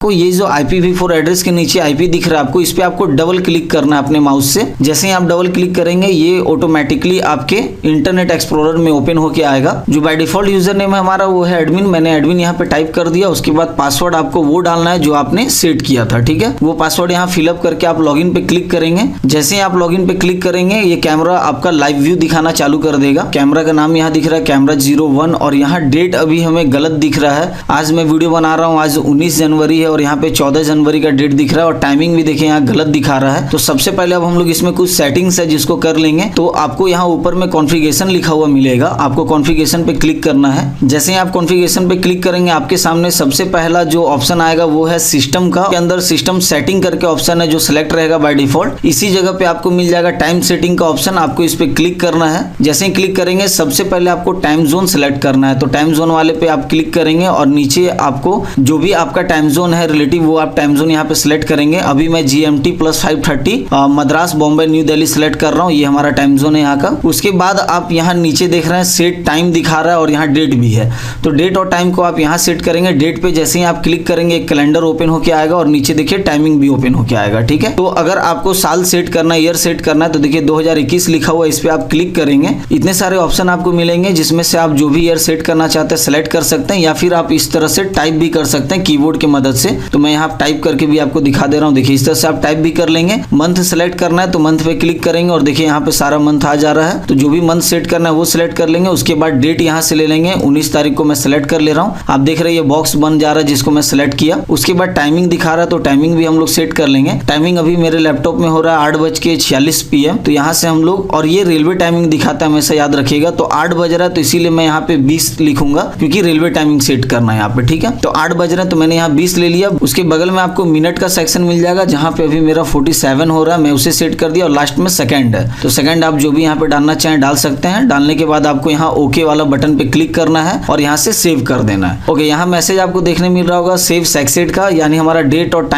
को ये जो IPv4 एड्रेस के नीचे IP दिख रहा है आपको, इस पे आपको डबल क्लिक करना है अपने माउस से। जैसे ही आप डबल क्लिक करेंगे ये ऑटोमेटिकली आपके इंटरनेट एक्सप्लोरर में ओपन होके आएगा। जो बाय डिफॉल्ट यूजर नेम है हमारा वो है एडमिन, मैंने एडमिन यहाँ पे टाइप कर दिया। उसके बाद पासवर्ड आपको वो डालना है जो आपने सेट किया था, ठीक है। वो पासवर्ड यहाँ फिलअप करके आप लॉगिन पे क्लिक करेंगे। जैसे ही आप लॉगिन पे क्लिक करेंगे ये कैमरा आपका लाइव व्यू दिखाना चालू कर देगा। कैमरा का नाम यहाँ दिख रहा है कैमरा 01 और यहाँ डेट अभी हमें गलत दिख रहा है। आज मैं वीडियो बना रहा हूँ, आज 19 जनवरी है और यहाँ पे 14 जनवरी का डेट दिख रहा है और टाइमिंग भी देखिए यहाँ गलत दिखा रहा है। तो सबसे पहले अब हम लोग इसमें कुछ सेटिंग्स है जिसको कर लेंगे। तो आपको यहाँ ऊपर में कॉन्फ़िगरेशन लिखा हुआ मिलेगा, आपको कॉन्फ़िगरेशन पे क्लिक करना है। जैसे ही आप कॉन्फ़िगरेशन पे क्लिक करेंगे आपके सामने सबसे पहला जो ऑप्शन आएगा वो है सिस्टम का। के अंदर सिस्टम सेटिंग करके ऑप्शन है जो सिलेक्ट रहेगा बाय डिफॉल्ट। इसी जगह पे आपको मिल जाएगा टाइम सेटिंग का ऑप्शन, आपको इस पे क्लिक करना है। जैसे ही क्लिक करेंगे सबसे पहले आपको टाइम जोन सिलेक्ट करना है। तो टाइम जोन वाले पे आप क्लिक करेंगे और नीचे आपको जो भी आपका टाइम जोन है रिलेटिव वो आप टाइम जोन यहाँ पे सिलेक्ट करेंगे। अभी मैं GMT + 530 Madras, Bombay, new Delhi select कर रहा हूँ, ये हमारा टाइम जोन है यहाँ का। उसके बाद आप यहाँ नीचे देख रहे हैं सेट टाइम दिखा रहा है और यहाँ डेट भी है। तो डेट और टाइम को आप यहाँ सेट करेंगे। डेट पे जैसे ही आप क्लिक करेंगे एक कैलेंडर ओपन होके आएगा और नीचे देखिए टाइमिंग भी ओपन होके आएगा, ठीक है। तो अगर आपको साल सेट करना है, ईयर सेट करना है तो देखिए 2021 लिखा हुआ, इस पे आप क्लिक करेंगे। इतने सारे ऑप्शन आपको मिलेंगे जिसमें से आप जो भी ईयर सेट करना चाहते हैं सेलेक्ट कर सकते हैं या फिर आप इस तरह से टाइप भी कर सकते हैं कीबोर्ड की मदद से। तो मैं यहाँ टाइप करके भी आपको दिखा दे रहा हूँ, देखिए इस तरह से आप टाइप भी कर लेंगे। मंथ सेलेक्ट करना है तो मंथ पे क्लिक करेंगे और देखिए यहाँ पे सारा मंथ आ जा रहा है। तो जो भी मंथ सेट करना है वो सिलेक्ट कर लेंगे। उसके बाद डेट यहाँ से ले लेंगे, 19 तारीख को मैं सेलेक्ट कर ले रहा हूँ। आप देख रहे हैं ये बॉक्स बन जा रहा है जिसको मैं सेलेक्ट किया। उसके बाद टाइमिंग दिखा रहा है तो टाइमिंग भी हम लोग सेट कर लेंगे। टाइमिंग अभी मेरे लैपटॉप में हो रहा है 8:46 PM। तो यहाँ से हम लोग, और ये रेलवे टाइमिंग दिखाता है हमेशा याद रखिएगा। तो 8 बज रहा है तो इसीलिए मैं यहाँ पे 20 लिखूंगा क्योंकि रेलवे टाइमिंग सेट करना है यहाँ पे, ठीक है। तो 8 बज रहा है तो मैंने यहाँ 20 ले लिया। उसके बगल में आपको मिनट का सेक्शन मिल जाएगा जहाँ पे अभी मेरा 47 हो रहा है, मैं उसे सेट कर दिया। और लास्ट में सेकंड है तो सेकंड आप जो भी यहाँ पे डालना चाहें डाल सकते हैं। डालने के बाद आपको यहाँ ओके वाला बटन पे क्लिक करना है और यहाँ से सेव कर देना है। ओके, यहाँ मैसेज आपको देखने मिल रहा होगा सेव सक्सेड का, यानी हमारा डेट और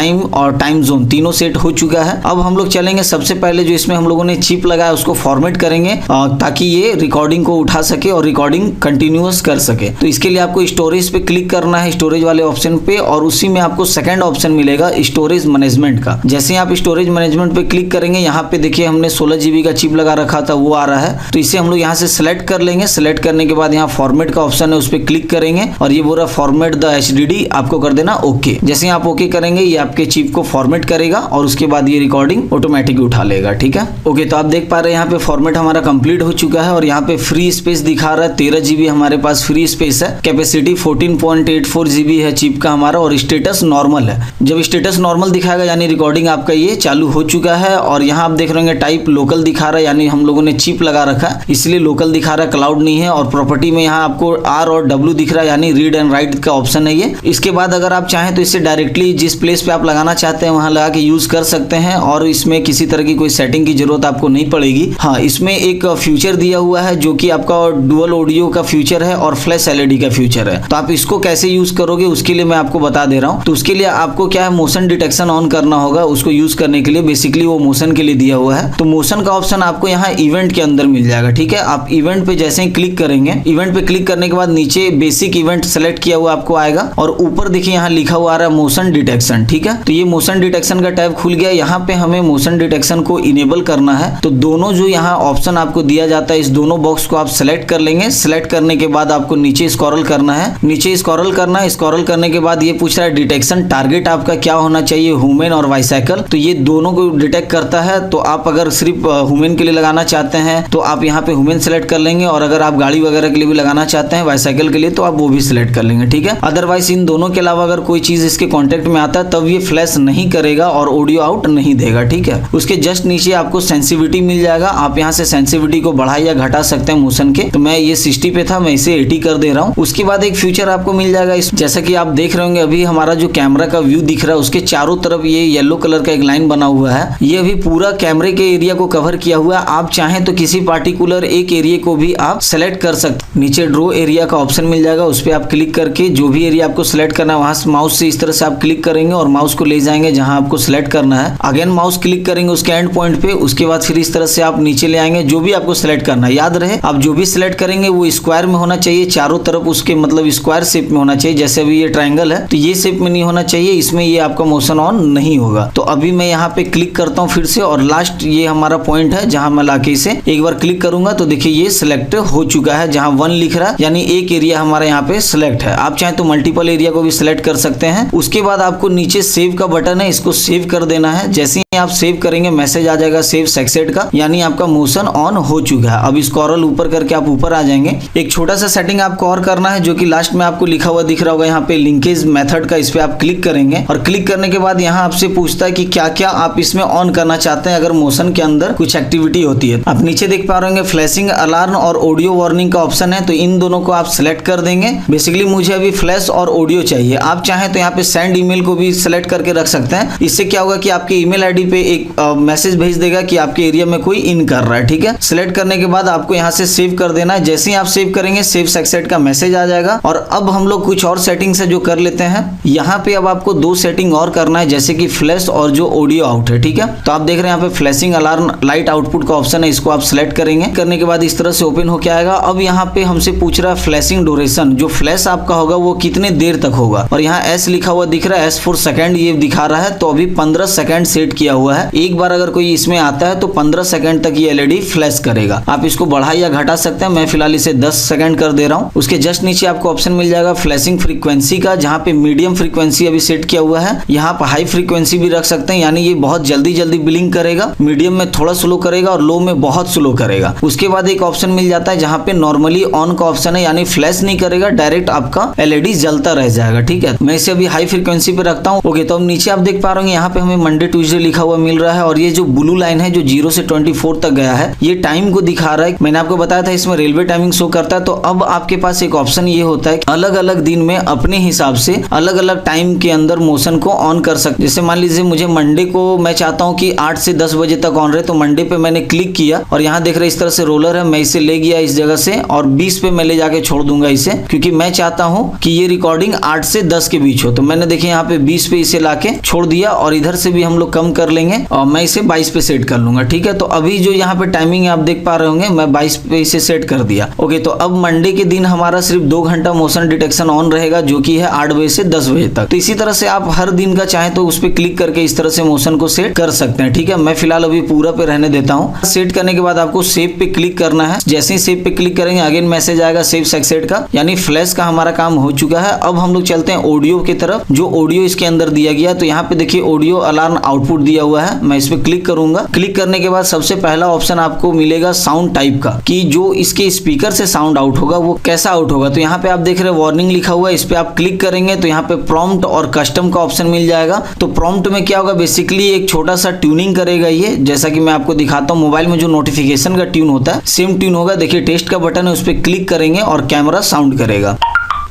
टाइम जोन तीनों सेट हो चुका है। अब हम लोग चलेंगे सबसे पहले जो इसमें हम लोगों ने चिप लगाया उसको फॉर्मेट करेंगे ताकि ये रिकॉर्डिंग को उठा सके और रिकॉर्डिंग कंटिन्यूअस कर सके। तो इसके लिए आपको स्टोरेज पे क्लिक करना है, स्टोरेज वाले ऑप्शन पे, और उसी में आपको सेकंड ऑप्शन मिलेगा स्टोरेज मैनेजमेंट का। जैसे ही आप स्टोरेज मैनेजमेंट पे क्लिक करेंगे यहाँ पे देखिए हमने 16 GB का चिप लगा रखा था वो आ रहा है। तो इसे हम लोग यहाँ से सिलेक्ट कर लेंगे। सिलेक्ट करने के बाद यहाँ फॉर्मेट का ऑप्शन है उस पर क्लिक करेंगे और ये बोला फॉर्मेट द HDD, आपको कर देना ओके। जैसे आप ओके करेंगे ये आपके चिप को फॉर्मेट करेगा और उसके बाद ये रिकॉर्डिंग ऑटोमेटिक उठा लेगा, ठीक है। ओके, तो आप देख पा रहे हैं यहाँ पे फॉर्मेट हमारा कंप्लीट हो चुका है और यहाँ पे फ्री स्पेस दिखा रहा है 13 GB हमारे पास फ्री स्पेस है। कैपेसिटी 14.84 GB है चिप का हमारा और स्टेटस नॉर्मल है। जब स्टेटस नॉर्मल दिखाएगा यानी रिकॉर्डिंग आपका ये चालू हो चुका है। और यहाँ आप देख रहे होंगे टाइप लोकल दिखा रहा है, यानी हम लोगों ने चिप लगा रखा है इसलिए लोकल दिखा रहा है, क्लाउड नहीं है। और प्रॉपर्टी में यहाँ आपको R और W दिख रहा है यानी रीड एंड राइट का ऑप्शन है ये। इसके बाद अगर आप चाहें तो इससे डायरेक्टली जिस प्लेस पे आप लगाना चाहते हैं वहां लगा के यूज कर सकते हैं और इसमें किसी तरह की कोई सेटिंग की जरूरत आपको नहीं पड़ेगी। हाँ, इसमें एक फ्यूचर दिया हुआ है जो कि आपका डुअल ऑडियो का फ्यूचर है और फ्लैश LED का फ्यूचर है। तो आप इसको कैसे यूज करोगे उसके लिए मैं आपको बता दे रहा हूँ। तो उसके लिए आपको क्या है, मोशन डिटेक्शन ऑन करना होगा उसको यूज करने के लिए। बेसिकली वो मोशन के लिए दिया हुआ है। तो मोशन का ऑप्शन आपको यहाँ इवेंट के अंदर मिल जाएगा, ठीक है। आप इवेंट पे जैसे ही क्लिक करेंगे, इवेंट पे क्लिक करने के बाद नीचे बेसिक इवेंट सेलेक्ट किया हुआ आपको आएगा और ऊपर देखिए यहाँ लिखा हुआ आ रहा है मोशन डिटेक्शन, ठीक है। तो ये मोशन डिटेक्शन का टैब खुल गया। यहाँ पे हमें मोशन डिटेक्शन को इनेबल करना है। तो दोनों जो यहाँ ऑप्शन आपको दिया जाता है इस दोनों बॉक्स को आप सेलेक्ट कर लेंगे। सेलेक्ट करने के बाद आपको नीचे स्क्रॉल करना है। नीचे स्क्रॉल करना है। स्क्रॉल करने के बाद ये पूछ रहा है डिटेक्शन टारगेट आपका क्या होना चाहिए, ह्यूमन और बाइसाइकिल। तो ये दोनों को डिटेक्ट करता है। तो आप अगर सिर्फ ह्यूमन के लिए लगाना चाहते हैं तो आप यहाँ पे ह्यूमन सेलेक्ट कर लेंगे और अगर आप गाड़ी वगैरह के लिए भी लगाना चाहते हैं बाइसाइकिल के लिए तो आप वो भी सिलेक्ट कर लेंगे, ठीक है। अदरवाइज इन दोनों के अलावा अगर कोई चीज इसके कॉन्टेक्ट में आता है तब ये फ्लैश नहीं करेगा और ऑडियो आउट नहीं देगा, ठीक है। उसके जस्ट नीचे आपको सेंसिटिविटी मिल जाएगा। आप यहाँ से सेंसिटिविटी को बढ़ा या घटा सकते हैं मोशन के। तो मैं ये 60 पे था, मैं इसे 80 कर दे रहा हूँ। उसके बाद एक फ्यूचर आपको मिल जाएगा जैसा कि आप देख रहे होंगे अभी हमारा जो कैमरा का व्यू दिख रहा है उसके चारों तरफ ये येलो कलर का एक लाइन बना हुआ है। ये अभी पूरा कैमरे के एरिया को कवर किया हुआ है। आप चाहें तो किसी पार्टिकुलर एक एरिया को भी आप सेलेक्ट कर सकते। नीचे ड्रॉ एरिया का ऑप्शन मिल जाएगा, उस पर आप क्लिक करके जो भी एरिया आपको सिलेक्ट करना है वहां से माउस से इस तरह से आप क्लिक करेंगे और माउस को ले जाएंगे जहां आपको सिलेक्ट करना है। अगेन माउस क्लिक करेंगे उसके एंड पॉइंट पे। उसके बाद फिर इस तरह से आप नीचे ले आएंगे जो भी आपको सिलेक्ट करना है। याद रहे आप जो भी सिलेक्ट करेंगे वो स्क्वायर में होना चाहिए, चारों तरफ उसके मतलब स्क्वायर शेप में होना चाहिए। जैसे अभी ये ट्रायंगल है तो ये शेप में नहीं होना चाहिए, इसमें ये आपका मोशन ऑन नहीं होगा। तो अभी मैं यहाँ पे क्लिक करता हूँ फिर से, और लास्ट ये हमारा पॉइंट है जहां मैं लाके इसे एक बार क्लिक करूंगा तो देखिए ये सिलेक्ट हो चुका है, जहां 1 लिख रहा है, यानी एक एरिया हमारा यहाँ पे सिलेक्ट है। आप चाहें तो मल्टीपल एरिया को भी सिलेक्ट कर सकते हैं। उसके बाद आपको नीचे सेव का बटन है, इसको सेव कर देना है। जैसे ही आप सेव करेंगे मैसेज आ जाएगा सेव सक्सेड का, यानी आपका मोशन ऑन हो चुका है। अब स्क्रॉल ऊपर करके आप ऊपर आ जाएंगे। एक छोटा सा सेटिंग आपको और करना है, जो कि लास्ट में आपको लिखा हुआ दिख रहा होगा यहाँ पे लिंकेज मेथड का, इस पे आप क्लिक करेंगे और क्लिक करने के बाद यहाँ आपसे पूछता है कि क्या क्या आप इसमें ऑन करना चाहते हैं अगर मोशन के अंदर कुछ एक्टिविटी होती है। आप नीचे देख पा रहे होंगे फ्लैशिंग अलार्म और ऑडियो वार्निंग का ऑप्शन है, तो इन दोनों को आप सिलेक्ट कर देंगे। बेसिकली मुझे अभी फ्लैश और ऑडियो चाहिए। आप चाहें तो यहाँ पे सेंड ईमेल को भी सिलेक्ट करके रख सकते हैं। इससे क्या होगा कि आपके ईमेल आईडी पे एक मैसेज भेज देगा कि आपके एरिया में कोई इन कर रहा है। ठीक है, सिलेक्ट करने के बाद आपको यहाँ से सेव कर देना है। जैसे ही आप सेव करेंगे सेव सक्सेड का मैसेज आ जाएगा। और अब हम लोग कुछ और सेटिंग्स है जो कर लेते हैं। यहाँ पे अब आपको 2 सेटिंग और करना है, जैसे कि फ्लैश और जो ऑडियो आउट है। ठीक है, तो आप देख रहे हैं यहाँ पे फ्लैशिंग अलार्म लाइट आउटपुट का ऑप्शन है, इसको आप सिलेक्ट करेंगे। करने के बाद इस तरह से ओपन होके आएगा। अब यहाँ पे हमसे पूछ रहा है फ्लैशिंग ड्यूरेशन, जो फ्लैश आपका होगा वो कितने देर तक होगा, और यहाँ एस लिखा हुआ दिख रहा है, एस फॉर सेकंड ये दिखा रहा है। तो अभी 15 सेकंड सेट किया हुआ है। एक बार अगर कोई इसमें आता है तो 15 सेकंड तक ये एलईडी फ्लैश करेगा। आप इसको बढ़ा या घटा सकते हैं। मैं फिलहाल इसे 10 सेकंड कर दे रहा हूँ। उसके जस्ट नीचे आपको ऑप्शन मिल जाएगा फ्लैशिंग फ्रीक्वेंसी का, जहाँ पे मीडियम फ्रीक्वेंसी अभी सेट किया हुआ है। यहाँ पर हाई फ्रीक्वेंसी भी रख सकते हैं, यानी ये बहुत जल्दी जल्दी बिलिंग करेगा, मीडियम में थोड़ा स्लो करेगा और लो में बहुत स्लो करेगा। उसके बाद एक ऑप्शन मिल जाता है जहाँ पे नॉर्मली ऑन का ऑप्शन है, यानी फ्लैश नहीं करेगा, डायरेक्ट आपका एलईडी जलता रह जाएगा। ठीक है, मैं इसे अभी हाई फ्रीक्वेंसी पे रखता हूँ। ओके, तो अब नीचे आप देख पा रहे हैं यहाँ पे हमें मंडे ट्यूसडे लिखा हुआ मिल रहा है, और ये जो ब्लू लाइन है जो 0 से 24 तक गया है, ये टाइम को दिखा रहा है। मैंने आपको बताया था इसमें रेलवे टाइमिंग शो करता है। तो अब आपके पास एक ऑप्शन ये होता है अलग अलग दिन में अपने हिसाब से अलग अलग टाइम के अंदर मोशन को ऑन कर सकते। जैसे मान लीजिए मुझे मंडे को मैं चाहता हूँ कि 8 से 10 बजे तक ऑन रहे, तो मंडे पे मैंने क्लिक किया और यहाँ देख रहे इस तरह से रोलर है, मैं इसे ले गया इस जगह से और 20 पे मैं ले जाके छोड़ दूंगा इसे, क्योंकि मैं चाहता हूँ कि ये रिकॉर्डिंग 8 से 10 के बीच हो। तो मैंने देखिए यहाँ पे 20 पे इसे लाके छोड़ दिया, और इधर से भी हम लोग कम कर लेंगे और मैं इसे 22 पे सेट कर लूंगा। ठीक है, तो अभी जो यहाँ पे टाइमिंग आप देख पा रहे होंगे, मैं 22 पे इसे सेट कर दिया। ओके, तो अब मंडे के दिन हमारा सिर्फ 2 घंटा मोशन डिटेक्शन ऑन रहेगा, जो कि है 8 बजे से 10 बजे तक। तो इसी तरह से आप हर दिन का चाहे तो उस पर क्लिक करके इस तरह से मोशन को सेट कर सकते हैं। ठीक है, मैं फिलहाल अभी पूरा पे रहने देता हूँ। सेट करने के बाद आपको सेव पे क्लिक करना है। जैसे ही सेव पे क्लिक करेंगे अगेन मैसेज आएगा सेव सक्सेड का, यानी फ्लैश का हमारा काम हो चुका है। अब हम लोग चलते हैं ऑडियो की तरफ, जो ऑडियो इसके अंदर दिया गया। तो यहाँ पे देखिए ऑडियो अलार्म आउटपुट दिया हुआ है, मैं इस पे क्लिक करूंगा। क्लिक करने के बाद सबसे पहला ऑप्शन आपको मिलेगा साउंड टाइप का, कि जो इसके स्पीकर से साउंड आउट होगा वो कैसा आउट होगा। तो यहाँ पे आप देख रहे हैं वार्निंग लिखा हुआ है, इस पे आप क्लिक करेंगे तो यहाँ पे प्रॉम्प्ट और कस्टम का ऑप्शन मिल जाएगा। तो प्रॉम्प्ट में क्या होगा, बेसिकली एक छोटा सा ट्यूनिंग करेगा ये, जैसा कि मैं आपको दिखाता हूँ। मोबाइल में जो नोटिफिकेशन का ट्यून होता है सेम ट्यून होगा। देखिए टेस्ट का बटन है, उस पर क्लिक करेंगे और कैमरा साउंड करेगा।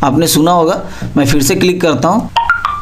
आपने सुना होगा, मैं फिर से क्लिक करता हूँ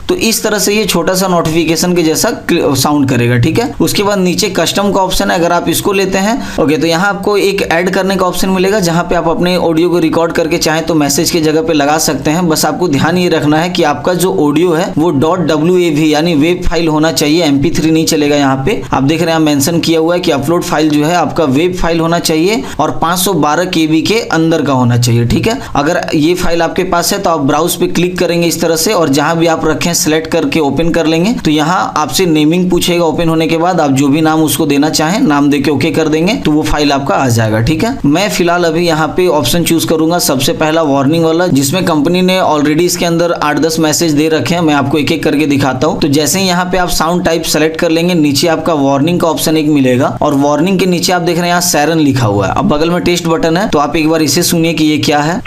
तो इस तरह से ये छोटा सा नोटिफिकेशन के जैसा साउंड करेगा। ठीक है, उसके बाद नीचे कस्टम का ऑप्शन है, अगर आप इसको लेते हैं ओके, तो यहाँ आपको एक ऐड करने का ऑप्शन मिलेगा, जहाँ पे आप अपने ऑडियो को रिकॉर्ड करके चाहे तो मैसेज की जगह पे लगा सकते हैं। बस आपको ध्यान ये रखना है कि आपका जो ऑडियो है वो .wav यानी वेब फाइल होना चाहिए, MP3 नहीं चलेगा। यहाँ पे आप देख रहे हैं मेंशन किया हुआ है कि अपलोड फाइल जो है आपका वेब फाइल होना चाहिए और 512 KB के अंदर का होना चाहिए। ठीक है, अगर ये फाइल आपके पास है तो आप ब्राउज पे क्लिक करेंगे इस तरह से, और जहां भी आप रखें सेलेक्ट करके ओपन कर लेंगे। तो यहाँ आपसे नेमिंग पूछेगा, ओपन होने के बाद आप जो भी नाम उसको देना चाहें नाम देके ओके कर देंगे तो वो फाइल आपका आ जाएगा। ठीक है, मैं फिलहाल अभी यहाँ पे ऑप्शन चूज करूंगा सबसे पहला वार्निंग वाला, जिसमें कंपनी ने ऑलरेडी इसके अंदर 8-10 मैसेज दे रखे हैं। मैं आपको एक एक करके दिखाता हूँ। तो जैसे ही यहाँ पे आप साउंड टाइप सेलेक्ट कर लेंगे, नीचे आपका वार्निंग का ऑप्शन एक मिलेगा, और वार्निंग के नीचे आप देख रहे हैं यहाँ सायरन लिखा हुआ है। अब बगल में टेस्ट बटन है, तो आप एक बार इसे सुनिए कि ये क्या है।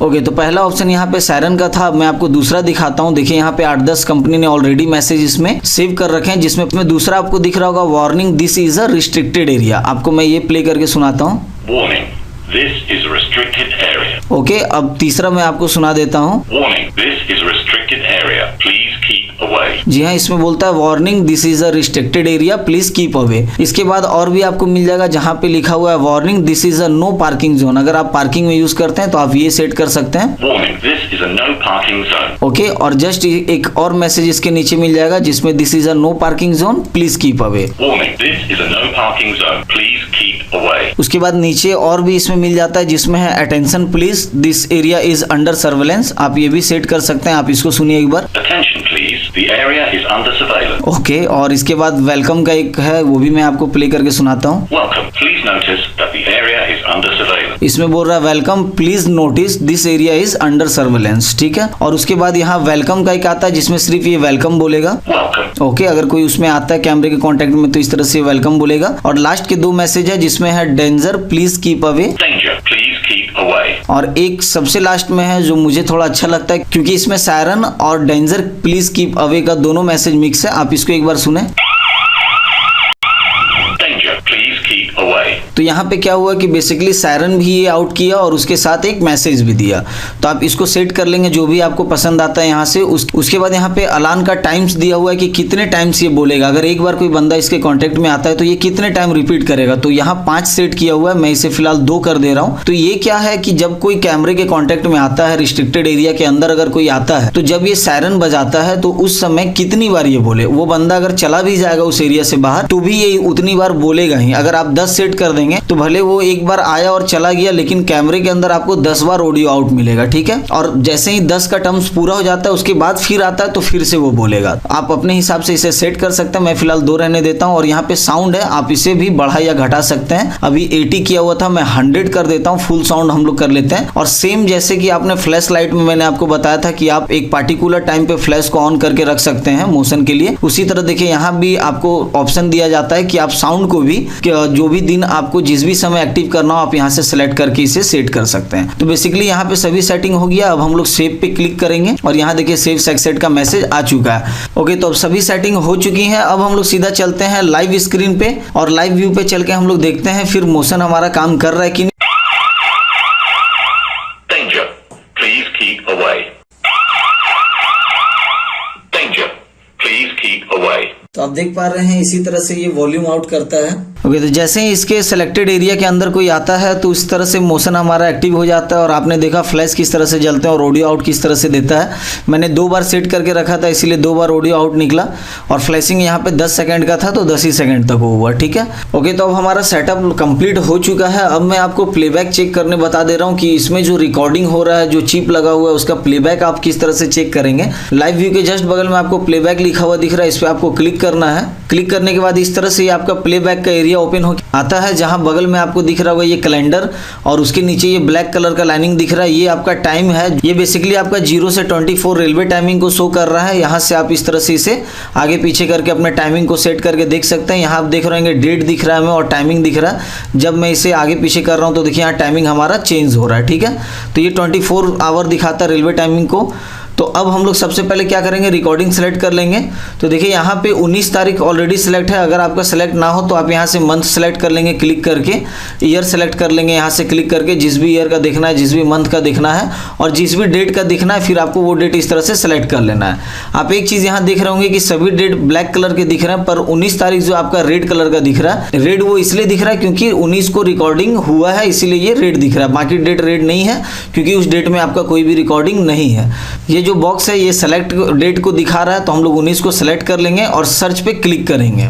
ओके, तो पहला ऑप्शन यहाँ पे सायरन का था। मैं आपको दूसरा दिखाता हूँ। देखिए यहाँ पे 8-10 कंपनी ने ऑलरेडी मैसेज इसमें सेव कर रखे हैं, जिसमें दूसरा आपको दिख रहा होगा warning this is a restricted area. आपको मैं ये प्ले करके सुनाता हूँ। Warning, this is a restricted area. Okay, अब तीसरा मैं आपको सुना देता हूँ। Warning, this is a restricted area. Please keep away. जी हाँ, इसमें बोलता है warning this is a restricted area please keep away. इसके बाद और भी आपको मिल जाएगा जहाँ पे लिखा हुआ है warning this is a no parking zone. अगर आप पार्किंग में यूज करते हैं तो आप ये सेट कर सकते हैं। Warning, this is a no parking zone. Okay, और जस्ट एक और मैसेज इसके नीचे मिल जाएगा जिसमें this is a no parking zone please keep away. Warning, this is a no parking zone. Please keep away. उसके बाद नीचे और भी इसमें मिल जाता है जिसमें है attention please this area is under surveillance. आप ये भी सेट कर सकते हैं। आप इसको सुनिए एक बार। Attention please, the area is under surveillance. Okay, और इसके बाद वेलकम का एक है, वो भी मैं आपको प्ले करके सुनाता हूँ। Welcome, please notice that the area is under surveillance. इसमें बोल रहा है welcome please notice this area is under surveillance. ठीक है, और उसके बाद यहाँ वेलकम का एक आता है जिसमें सिर्फ ये वेलकम बोलेगा। Welcome. ओके, अगर कोई उसमें आता है कैमरे के कांटेक्ट में तो इस तरह से वेलकम बोलेगा। और लास्ट के दो मैसेज है जिसमें है danger please keep away, Danger, please keep away. और एक सबसे लास्ट में है जो मुझे थोड़ा अच्छा लगता है क्योंकि इसमें सायरन और डेंजर प्लीज कीप अवे का दोनों मैसेज मिक्स है। आप इसको एक बार सुने। Danger, please keep away. तो यहाँ पे क्या हुआ कि बेसिकली सायरन भी ये आउट किया और उसके साथ एक मैसेज भी दिया। तो आप इसको सेट कर लेंगे जो भी आपको पसंद आता है यहाँ से। उसके बाद यहाँ पे अलार्म का टाइम्स दिया हुआ है कि कितने टाइम्स ये बोलेगा। अगर एक बार कोई बंदा इसके कांटेक्ट में आता है तो ये कितने टाइम रिपीट करेगा। तो यहाँ 5 सेट किया हुआ है, मैं इसे फिलहाल 2 कर दे रहा हूँ। तो ये क्या है कि जब कोई कैमरे के कांटेक्ट में आता है, रिस्ट्रिक्टेड एरिया के अंदर अगर कोई आता है तो जब ये सायरन बजाता है तो उस समय कितनी बार ये बोले। वो बंदा अगर चला भी जाएगा उस एरिया से बाहर तो भी ये उतनी बार बोलेगा ही। अगर आप 10 सेट कर देंगे तो भले वो एक बार आया और चला गया लेकिन कैमरे के अंदर आपको 10 बार ऑडियो आउट मिलेगा। ठीक है, और जैसे ही 10 का टर्म्स पूरा हो जाता है उसके बाद फिर आता है तो फिर से वो बोलेगा। आप अपने हिसाब से इसे सेट कर सकते हैं। मैं फिलहाल 2 रहने देता हूँ। और यहाँ पे साउंड है, आप इसे भी बढ़ा या घटा सकते हैं। अभी 80 किया हुआ था, मैं 100 कर देता हूँ। फुल साउंड हम लोग कर लेते हैं। और सेम जैसे कि आपने फ्लैश लाइट में मैंने आपको बताया था कि आप एक पार्टिकुलर टाइम पे फ्लैश को ऑन करके रख सकते हैं मोशन के लिए, उसी तरह देखिए यहाँ भी आपको ऑप्शन दिया जाता है कि आप साउंड को भी जो भी दिन आपको जिस भी समय एक्टिव करना हो आप यहाँ से सेलेक्ट करके इसे सेट कर सकते हैं। तो बेसिकली यहाँ पे सभी सेटिंग हो गया। अब हम लोग सेव पे क्लिक करेंगे और यहाँ देखिए सेव सक्सेस का मैसेज आ चुका है। ओके, तो अब सभी सेटिंग हो चुकी है। अब हम लोग सीधा चलते हैं लाइव स्क्रीन पे और लाइव व्यू पे चल के हम लोग देखते हैं फिर मोशन हमारा काम कर रहा है कि नहीं। Danger, please keep away. Danger, please keep away. तो आप देख पा रहे हैं इसी तरह से ये वॉल्यूम आउट करता है। ओके, तो जैसे ही इसके सिलेक्टेड एरिया के अंदर कोई आता है तो इस तरह से मोशन हमारा एक्टिव हो जाता है। और आपने देखा फ्लैश किस तरह से जलते हैं और ऑडियो आउट किस तरह से देता है। मैंने 2 बार सेट करके रखा था इसीलिए 2 बार ऑडियो आउट निकला। और फ्लैशिंग यहाँ पे 10 सेकंड का था तो 10 ही सेकंड तक हुआ। ठीक है, ओके, तो अब हमारा सेटअप कंप्लीट हो चुका है। अब मैं आपको प्लेबैक चेक करने बता दे रहा हूँ कि इसमें जो रिकॉर्डिंग हो रहा है, जो चिप लगा हुआ है, उसका प्लेबैक आप किस तरह से चेक करेंगे। लाइव व्यू के जस्ट बगल में आपको प्लेबैक लिखा हुआ दिख रहा है, इस पर आपको क्लिक करना है। क्लिक करने के बाद इस तरह से आपका प्लेबैक का एरिया ओपन हो आता है, जहां बगल में आपको दिख रहा होगा ये कैलेंडर और उसके नीचे ये ब्लैक कलर का लाइनिंग दिख रहा है, ये आपका टाइम है। ये बेसिकली आपका 0 से 24 रेलवे टाइमिंग को शो कर रहा है। यहाँ से आप इस तरह से इसे आगे पीछे करके अपने टाइमिंग को सेट करके देख सकते हैं। यहाँ आप देख रहे हैं डेट दिख रहा है हमें और टाइमिंग दिख रहा है। जब मैं इसे आगे पीछे कर रहा हूँ तो देखिए यहाँ टाइमिंग हमारा चेंज हो रहा है। ठीक है, तो ये 24 आवर दिखाता है रेलवे टाइमिंग को। तो अब हम लोग सबसे पहले क्या करेंगे, रिकॉर्डिंग सेलेक्ट कर लेंगे। तो देखिए यहाँ पे 19 तारीख ऑलरेडी सेलेक्ट है। अगर आपका सेलेक्ट ना हो तो आप यहाँ से मंथ सेलेक्ट कर लेंगे क्लिक करके, ईयर सेलेक्ट कर लेंगे यहाँ से क्लिक करके, जिस भी ईयर का देखना है, जिस भी मंथ का देखना है और जिस भी डेट का दिखना है, फिर आपको वो डेट इस तरह से सेलेक्ट कर लेना है। आप एक चीज़ यहाँ देख रहे होंगे कि सभी डेट ब्लैक कलर के दिख रहे हैं, पर 19 तारीख जो आपका रेड कलर का दिख रहा है, रेड वो इसलिए दिख रहा है क्योंकि 19 को रिकॉर्डिंग हुआ है, इसीलिए ये रेड दिख रहा है। बाकी डेट रेड नहीं है क्योंकि उस डेट में आपका कोई भी रिकॉर्डिंग नहीं है। ये जो बॉक्स है ये सेलेक्ट डेट को दिखा रहा है, तो हम लोग 19 को सेलेक्ट कर लेंगे और सर्च पे क्लिक करेंगे।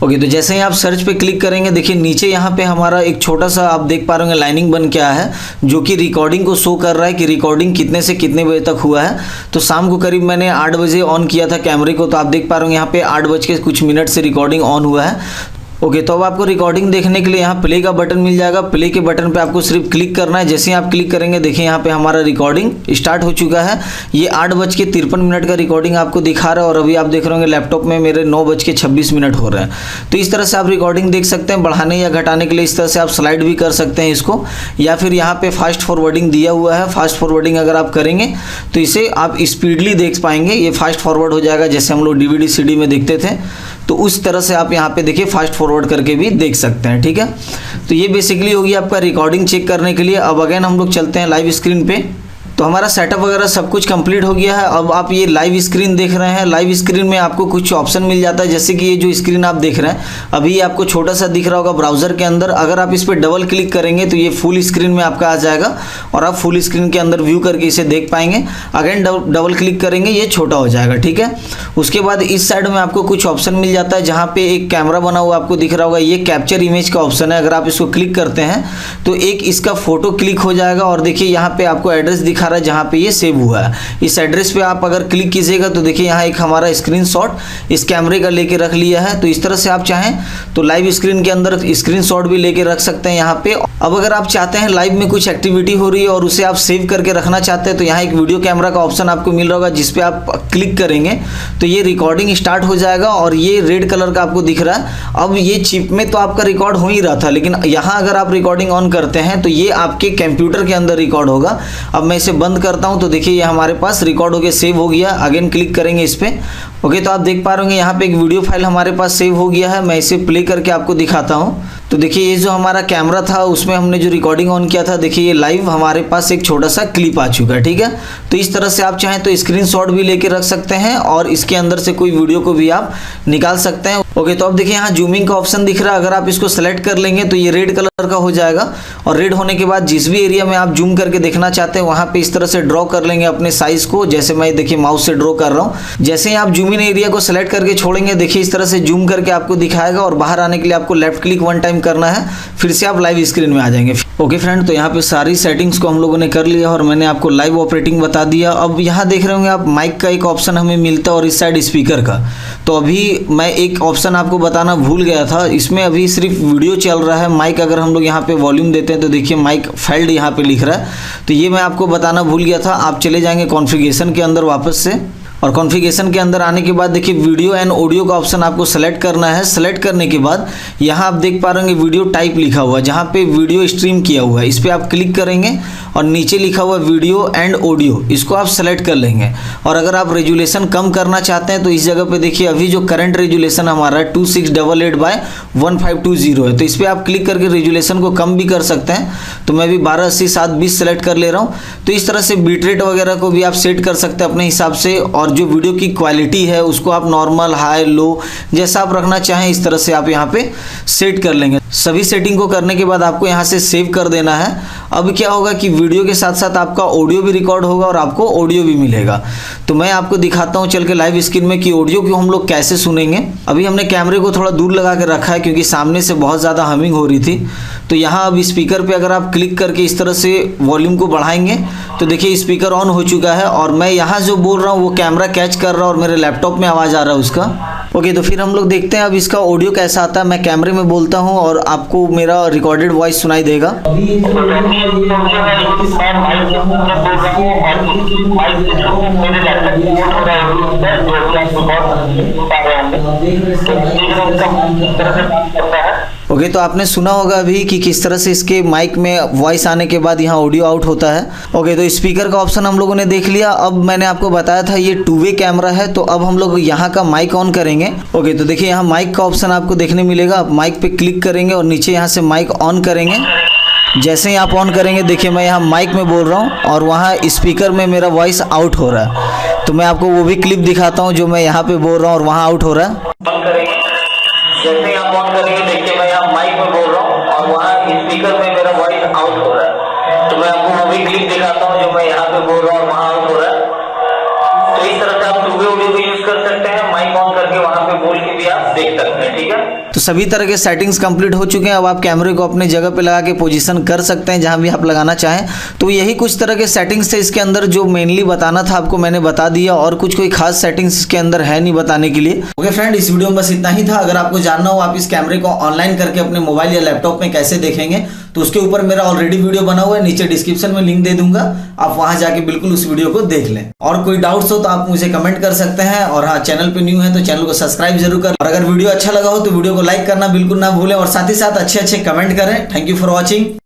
ओके, तो जैसे ही आप सर्च पे क्लिक करेंगे देखिए नीचे यहाँ पे हमारा एक छोटा सा आप देख पा रहे होंगे लाइनिंग बन के आया है, जो कि रिकॉर्डिंग को शो कर रहा है कि रिकॉर्डिंग कितने से कितने बजे तक हुआ है। तो शाम को करीब मैंने 8 बजे ऑन किया था कैमरे को, तो आप देख पा रहे होंगे यहाँ पे 8 बज के कुछ मिनट से रिकॉर्डिंग ऑन हुआ है। ओके, तो अब आपको रिकॉर्डिंग देखने के लिए यहाँ प्ले का बटन मिल जाएगा। प्ले के बटन पे आपको सिर्फ क्लिक करना है। जैसे ही आप क्लिक करेंगे देखिए यहाँ पे हमारा रिकॉर्डिंग स्टार्ट हो चुका है। ये 8:53 का रिकॉर्डिंग आपको दिखा रहा है और अभी आप देख रहे होंगे लैपटॉप में मेरे 9:26 हो रहे हैं। तो इस तरह से आप रिकॉर्डिंग देख सकते हैं। बढ़ाने या घटाने के लिए इस तरह से आप स्लाइड भी कर सकते हैं इसको, या फिर यहाँ पे फास्ट फॉरवर्डिंग दिया हुआ है। फास्ट फॉरवर्डिंग अगर आप करेंगे तो इसे आप स्पीडली देख पाएंगे, ये फास्ट फॉरवर्ड हो जाएगा जैसे हम लोग DVD CD में देखते थे। तो उस तरह से आप यहाँ पे देखिए फास्ट फॉरवर्ड करके भी देख सकते हैं। ठीक है, तो ये बेसिकली होगी आपका रिकॉर्डिंग चेक करने के लिए। अब अगेन हम लोग चलते हैं लाइव स्क्रीन पे। तो हमारा सेटअप वगैरह सब कुछ कंप्लीट हो गया है। अब आप ये लाइव स्क्रीन देख रहे हैं। लाइव स्क्रीन में आपको कुछ ऑप्शन मिल जाता है, जैसे कि ये जो स्क्रीन आप देख रहे हैं अभी आपको छोटा सा दिख रहा होगा ब्राउजर के अंदर। अगर आप इस पर डबल क्लिक करेंगे तो ये फुल स्क्रीन में आपका आ जाएगा और आप फुल स्क्रीन के अंदर व्यू करके इसे देख पाएंगे। अगेन डबल क्लिक करेंगे ये छोटा हो जाएगा, ठीक है। उसके बाद इस साइड में आपको कुछ ऑप्शन मिल जाता है, जहाँ पे एक कैमरा बना हुआ आपको दिख रहा होगा, ये कैप्चर इमेज का ऑप्शन है। अगर आप इसको क्लिक करते हैं तो एक इसका फोटो क्लिक हो जाएगा और देखिए यहाँ पे आपको एड्रेस दिखा रहा है जहाँ पे ये सेव हुआ है। इस एड्रेस पे आप अगर क्लिक कीजिएगा तो देखिए यहाँ एक हमारा स्क्रीनशॉट इस कैमरे का लेके रख लिया है। तो इस तरह से आप चाहें तो लाइव स्क्रीन के अंदर स्क्रीनशॉट भी लेके रख सकते हैं यहाँ पे। अब अगर आप चाहते हैं लाइव में कुछ एक्टिविटी हो रही है और उसे आप सेव करके रखना चाहते हैं तो यहाँ एक वीडियो कैमरा का ऑप्शन आपको मिल रहा होगा, जिसपे आप क्लिक करेंगे तो ये रिकॉर्डिंग स्टार्ट हो जाएगा और ये रेड कलर का आपको दिख रहा है। अब ये चिप में तो आपका रिकॉर्ड हो ही रहा था, लेकिन यहाँ अगर आप रिकॉर्डिंग ऑन करते हैं तो ये आपके कंप्यूटर के अंदर रिकॉर्ड होगा। अब मैं इसे बंद करता हूँ तो देखिए ये हमारे पास रिकॉर्ड होकर सेव हो गया। अगेन क्लिक करेंगे इस पर। ओके, तो आप देख पा रहे होंगे यहाँ पे एक वीडियो फाइल हमारे पास सेव हो गया है। मैं इसे प्ले करके आपको दिखाता हूँ। तो देखिए ये जो हमारा कैमरा था उसमें हमने जो रिकॉर्डिंग ऑन किया था, देखिए ये लाइव हमारे पास एक छोटा सा क्लिप आ चुका है, ठीक है। तो इस तरह से आप चाहें तो स्क्रीनशॉट भी लेके रख सकते हैं और इसके अंदर से कोई वीडियो को भी आप निकाल सकते हैं। ओके, तो अब देखिए यहाँ जूमिंग का ऑप्शन दिख रहा है। अगर आप इसको सेलेक्ट कर लेंगे तो ये रेड कलर का हो जाएगा और रेड होने के बाद जिस भी एरिया में आप जूम करके देखना चाहते हैं वहाँ पे इस तरह से ड्रॉ कर लेंगे अपने साइज को। जैसे मैं देखिए माउस से ड्रॉ कर रहा हूँ। जैसे ही आप जूम इन एरिया को सेलेक्ट करके छोड़ेंगे देखिए इस तरह से जूम करके आपको दिखाएगा और बाहर आने के लिए आपको लेफ्ट क्लिक 1 टाइम करना है, फिर से आप लाइव स्क्रीन में आ जाएंगे। ओके फ्रेंड, तो यहाँ पे सारी सेटिंग्स को हम लोगों ने कर लिया और मैंने आपको लाइव ऑपरेटिंग बता दिया। अब यहाँ देख रहे होंगे आप माइक का एक ऑप्शन हमें मिलता है और इस साइड स्पीकर का। तो अभी मैं एक ऑप्शन आपको बताना भूल गया था, इसमें अभी सिर्फ वीडियो चल रहा है। माइक अगर हम लोग यहाँ पे वॉल्यूम देते हैं तो देखिए माइक फेल्ड यहाँ पे लिख रहा है, तो ये मैं आपको बताना भूल गया था। आप चले जाएंगे कॉन्फ़िगरेशन के अंदर वापस से और कॉन्फ़िगरेशन के अंदर आने के बाद देखिए वीडियो एंड ऑडियो का ऑप्शन आपको सेलेक्ट करना है। सेलेक्ट करने के बाद यहाँ आप देख पा रहे होंगे वीडियो टाइप लिखा हुआ है, जहाँ पे वीडियो स्ट्रीम किया हुआ है, इस पर आप क्लिक करेंगे और नीचे लिखा हुआ वीडियो एंड ऑडियो, इसको आप सेलेक्ट कर लेंगे। और अगर आप रेजुलेशन कम करना चाहते हैं तो इस जगह पे देखिए अभी जो करंट रेजुलेशन हमारा 2688/1520 है, तो इस पर आप क्लिक करके रेजुलेशन को कम भी कर सकते हैं। तो मैं भी 1280/720 सेलेक्ट कर ले रहा हूँ। तो इस तरह से बीट रेट वगैरह को भी आप सेट कर सकते हैं अपने हिसाब से, और जो वीडियो की क्वालिटी है उसको आप नॉर्मल, हाई, लो जैसा आप रखना चाहें इस तरह से आप यहाँ पे सेट कर लेंगे। सभी सेटिंग को करने के बाद आपको यहाँ से सेव कर देना है। अब क्या होगा कि वीडियो के साथ साथ आपका ऑडियो भी रिकॉर्ड होगा और आपको ऑडियो भी मिलेगा। तो मैं आपको दिखाता हूँ चल के लाइव स्क्रीन में कि ऑडियो को हम लोग कैसे सुनेंगे। अभी हमने कैमरे को थोड़ा दूर लगा के रखा है क्योंकि सामने से बहुत ज़्यादा हमिंग हो रही थी। तो यहाँ अब स्पीकर पे अगर आप क्लिक करके इस तरह से वॉल्यूम को बढ़ाएंगे तो देखिए स्पीकर ऑन हो चुका है और मैं यहाँ जो बोल रहा हूँ वो कैमरा कैच कर रहा है और मेरे लैपटॉप में आवाज़ आ रहा है उसका। ओके, तो फिर हम लोग देखते हैं अब इसका ऑडियो कैसा आता है। मैं कैमरे में बोलता हूँ और आपको मेरा रिकॉर्डेड वॉइस सुनाई देगा। ओके, तो आपने सुना होगा अभी कि किस तरह से इसके माइक में वॉइस आने के बाद यहाँ ऑडियो आउट होता है। ओके, तो स्पीकर का ऑप्शन हम लोगों ने देख लिया। अब मैंने आपको बताया था ये 2 वे कैमरा है, तो अब हम लोग यहाँ का माइक ऑन करेंगे। ओके, तो देखिए यहाँ माइक का ऑप्शन आपको देखने मिलेगा। आप माइक पे क्लिक करेंगे और नीचे यहाँ से माइक ऑन करेंगे। जैसे ही आप ऑन करेंगे देखिए मैं यहाँ माइक में बोल रहा हूँ और वहाँ स्पीकर में मेरा वॉइस आउट हो रहा है। तो मैं आपको वो भी क्लिप दिखाता हूँ जो मैं यहाँ पे बोल रहा हूँ और वहाँ आउट हो रहा है। जैसे ही आप ऑन करेंगे देखिए मैं यहाँ माइक में बोल रहा हूँ और वहाँ स्पीकर में मेरा वॉइस आउट हो रहा है। तो मैं आपको वो भी क्लिप दिखाता हूँ जो मैं यहाँ पे बोल रहा हूँ और वहाँ आउट हो रहा है। तो इस तरह से आप 2 वे ऑडियो भी यूज कर सकते हैं, माइक ऑन करके वहाँ पे बोल के भी आप देख सकते हैं, ठीक है। तो सभी तरह के सेटिंग्स कंप्लीट हो चुके हैं। अब आप कैमरे को अपने जगह पे लगा के पोजीशन कर सकते हैं जहां भी आप लगाना चाहें। तो यही कुछ तरह के सेटिंग्स थे इसके अंदर जो मेनली बताना था आपको मैंने बता दिया, और कुछ कोई खास सेटिंग्स इसके अंदर है नहीं बताने के लिए। ओके फ्रेंड, इस वीडियो में बस इतना ही था। अगर आपको जानना हो आप इस कैमरे को ऑनलाइन करके अपने मोबाइल या लैपटॉप में कैसे देखेंगे तो उसके ऊपर मेरा ऑलरेडी वीडियो बना हुआ है, नीचे डिस्क्रिप्शन में लिंक दे दूंगा, आप वहां जाके बिल्कुल उस वीडियो को देख लें। और कोई डाउट्स हो तो आप मुझे कमेंट कर सकते हैं। और हाँ, चैनल पे न्यू है तो चैनल को सब्सक्राइब जरूर करें। और अगर वीडियो अच्छा लगा हो तो वीडियो को लाइक करना बिल्कुल ना भूलें और साथ ही साथ अच्छे कमेंट करें। Thank you for watching.